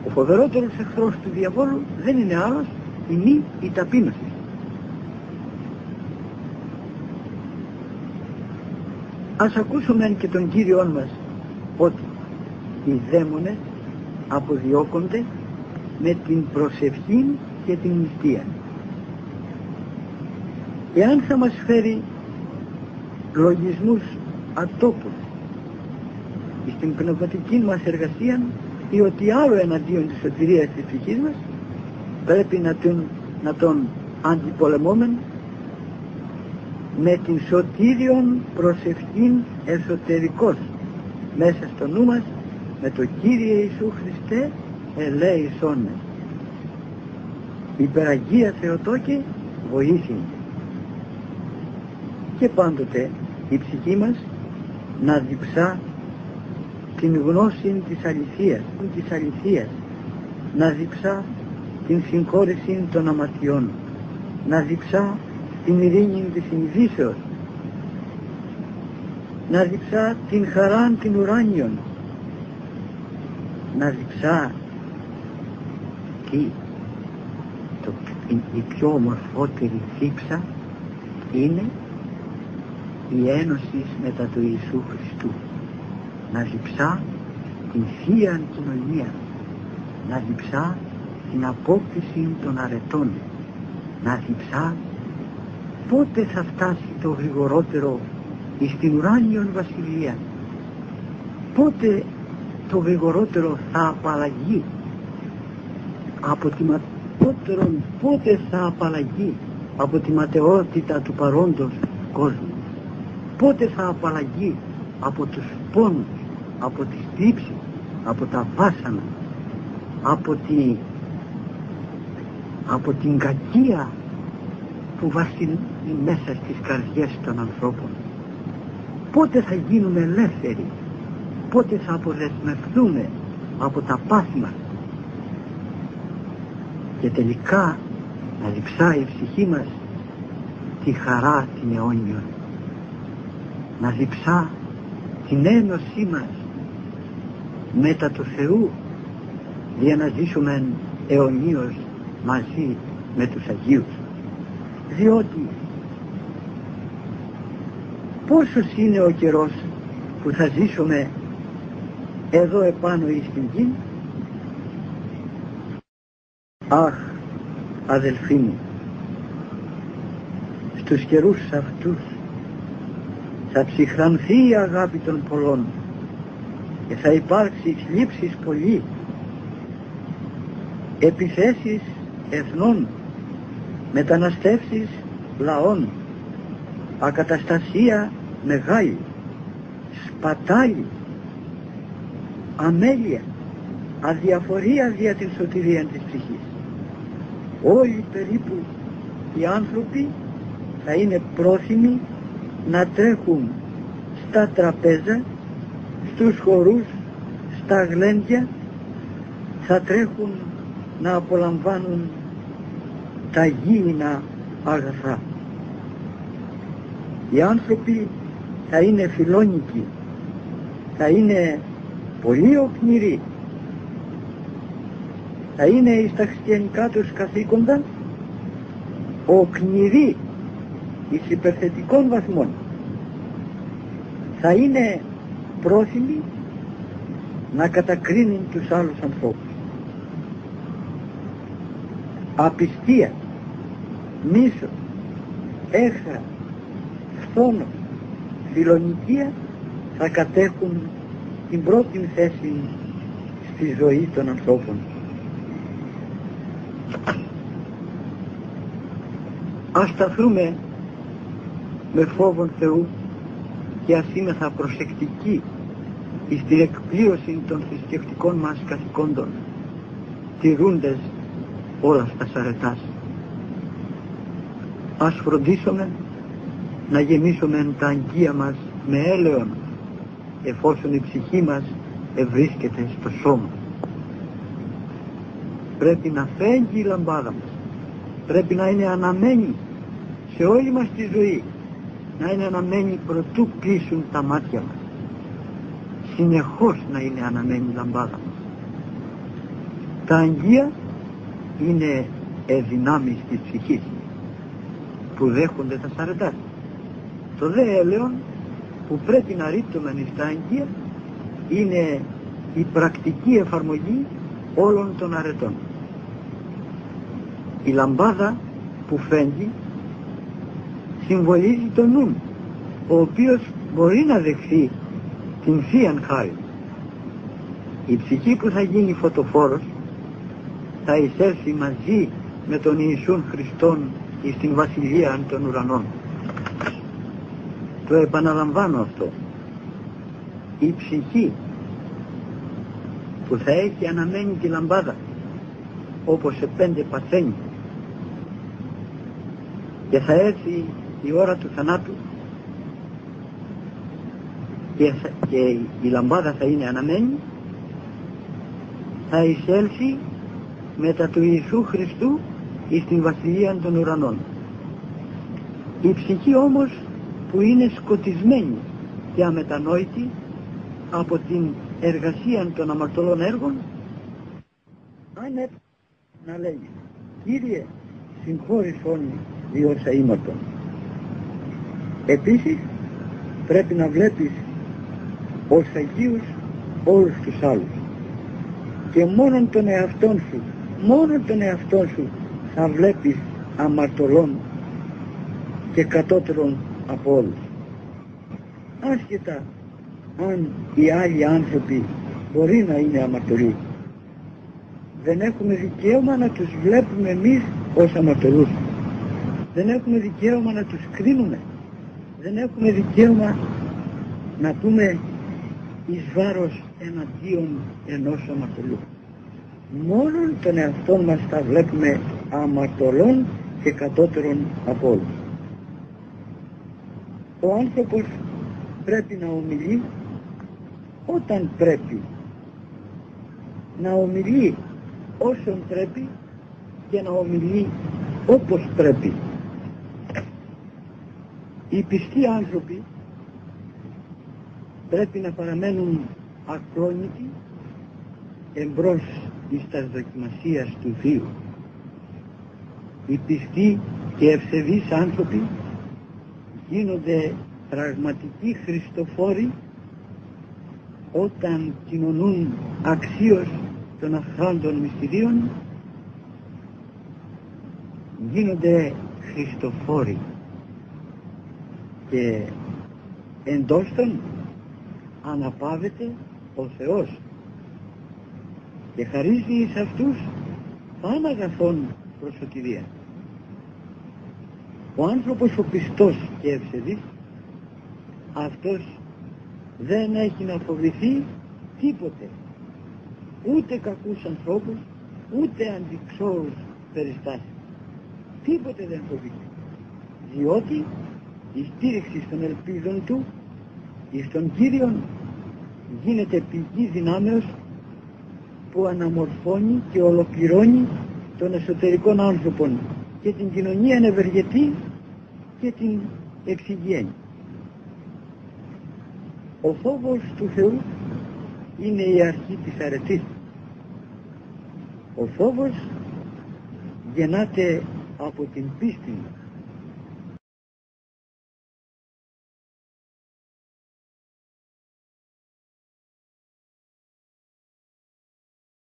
Ο φοβερότερος εχθρός του διαβόλου δεν είναι άλλος η ταπείνωση. Ας ακούσουμε και τον Κύριον μας ότι οι δαίμονες αποδιώκονται με την προσευχή και την νηστεία. Εάν θα μας φέρει λογισμούς ατόπους στην πνευματική μας εργασία ή ότι άλλο εναντίον της σωτηρίας της ψυχής μας, πρέπει να τον αντιπολεμούμε με την σωτήριον προσευχήν εσωτερικός μέσα στο νου μας, με το Κύριε Ιησού Χριστέ ελέησόν με. Υπεραγία Θεοτόκη βοήθη. Και πάντοτε η ψυχή μας να διψά την γνώση της αληθείας, να διψά την συγχώρεση των αμαρτιών, να διψά την ειρήνη της συνειδήσεως, να διψά την χαράν την ουράνιον, να διψά η πιο ομορφότερη δίψα είναι η ένωση μετά του Ιησού Χριστού, να διψά την Θείαν Κοινωνία, να διψά την απόκτηση των αρετών, να διψά πότε θα φτάσει το γρηγορότερο στην ουράνιον βασιλεία, πότε το γρηγορότερο θα απαλλαγεί από τη πότε θα απαλλαγεί από τη ματαιότητα του παρόντος κόσμου, πότε θα απαλλαγεί από τους πόνους, από τις θλίψεις, από τα βάσανα, από την κακία που βασιλεί μέσα στις καρδιές των ανθρώπων. Πότε θα γίνουμε ελεύθεροι, πότε θα αποδεσμευτούμε από τα πάθη μας και τελικά να διψάει η ψυχή μας τη χαρά την αιώνιον, να διψά την ένωσή μας μετά του Θεού για να ζήσουμε αιωνίως μαζί με τους Αγίους. Διότι πόσος είναι ο καιρός που θα ζήσουμε εδώ επάνω εις την γη? Αχ, αδελφοί μου, στους καιρούς αυτούς θα ψυχρανθεί η αγάπη των πολλών και θα υπάρξει θλίψεις πολύ, επιθέσεις εθνών, μεταναστεύσεις λαών, ακαταστασία μεγάλη, σπατάλη, αμέλεια, αδιαφορία δια την σωτηρία της ψυχής. Όλοι περίπου οι άνθρωποι θα είναι πρόθυμοι να τρέχουν στα τραπέζα, στους χορούς, στα γλέντια, θα τρέχουν να απολαμβάνουν τα γήινα αγαθά. Οι άνθρωποι θα είναι φιλόνικοι, θα είναι πολύ οκνηροί, θα είναι στα χριστιανικά τους καθήκοντα οκνηροί εις υπερθετικών βαθμών, θα είναι πρόθυμοι να κατακρίνουν τους άλλους ανθρώπους. Απιστία, μίσος, έχθρα, φθόνος, φιλονικία θα κατέχουν την πρώτη θέση στη ζωή των ανθρώπων. Ας σταθούμε με φόβον Θεού και ας είμεθα προσεκτικοί εις την εκπλήρωση των θρησκευτικών μας καθηκόντων, τηρούντες όλα στα σαρετάς. Ας φροντίσουμε να γεμίσουμε τα αγκία μας με έλεον, εφόσον η ψυχή μας ευρίσκεται στο σώμα. Πρέπει να φέγγει η λαμπάδα μας, πρέπει να είναι αναμένη σε όλη μας τη ζωή, να είναι αναμένη προτού κλείσουν τα μάτια μας, συνεχώς να είναι αναμένη η λαμπάδα μας. Τα αγγεία είναι δυνάμεις της ψυχής που δέχονται τα σαρετά. Το δε έλεον που πρέπει να ρίπτωμεν στα αγγεία είναι η πρακτική εφαρμογή όλων των αρετών. Η λαμπάδα που φέγγει συμβολίζει τον νου, ο οποίος μπορεί να δεχθεί την Θείαν Χάριν. Η ψυχή που θα γίνει φωτοφόρος θα εισέλθει μαζί με τον Ιησούν Χριστόν εις την Βασιλεία των Ουρανών. Το επαναλαμβάνω αυτό. Η ψυχή που θα έχει αναμένη τη λαμπάδα όπως σε 5 παθαίνει και θα έρθει η ώρα του θανάτου και η λαμπάδα θα είναι αναμένη, θα εισέλθει μετά του Ιησού Χριστού εις την Βασιλεία των Ουρανών. Η ψυχή όμως που είναι σκοτισμένη και αμετανόητη από την εργασία των αμαρτωλών έργων, άνετ να λέγει Κύριε συγχώρησον διόσα ήμαρτον. Επίσης πρέπει να βλέπεις ως Αγίους όλους τους άλλους και μόνον τον εαυτόν σου θα βλέπεις αμαρτωλών και κατώτερων από όλους. Άσχετα αν οι άλλοι άνθρωποι μπορεί να είναι αμαρτωλοί, δεν έχουμε δικαίωμα να τους βλέπουμε εμείς ως αμαρτωλούς. Δεν έχουμε δικαίωμα να τους κρίνουμε. Δεν έχουμε δικαίωμα να πούμε εις βάρος εναντίον ενός αμαρτωλού. Μόνον τον εαυτόν μας θα βλέπουμε αμαρτωλών και κατώτερων από όλους. Ο άνθρωπος πρέπει να ομιλεί όταν πρέπει, να ομιλεί όσον πρέπει και να ομιλεί όπως πρέπει. Οι πιστοί άνθρωποι πρέπει να παραμένουν ακλόνητοι εμπρός εις τας δοκιμασίας του Θείου. Οι πιστοί και ευσεβείς άνθρωποι γίνονται πραγματικοί Χριστοφόροι όταν κοινωνούν αξίως των αχράντων μυστηρίων, γίνονται Χριστοφόροι και εντός των αναπαύεται ο Θεός και χαρίζει εις αυτούς παν αγαθόν προσωτηρία. Ο άνθρωπος ο πιστός και ευσεβής, αυτός δεν έχει να φοβηθεί τίποτε, ούτε κακούς ανθρώπους, ούτε αντιξόρους περιστάσεις. Τίποτε δεν φοβηθεί, διότι η στήριξη των ελπίδων του εις τον Κύριον γίνεται πηγή δυνάμεως που αναμορφώνει και ολοκληρώνει των εσωτερικών άνθρωπων και την κοινωνία ευεργετεί και την εξηγαίνει. Ο φόβος του Θεού είναι η αρχή της αρετής. Ο φόβος γεννάται από την πίστη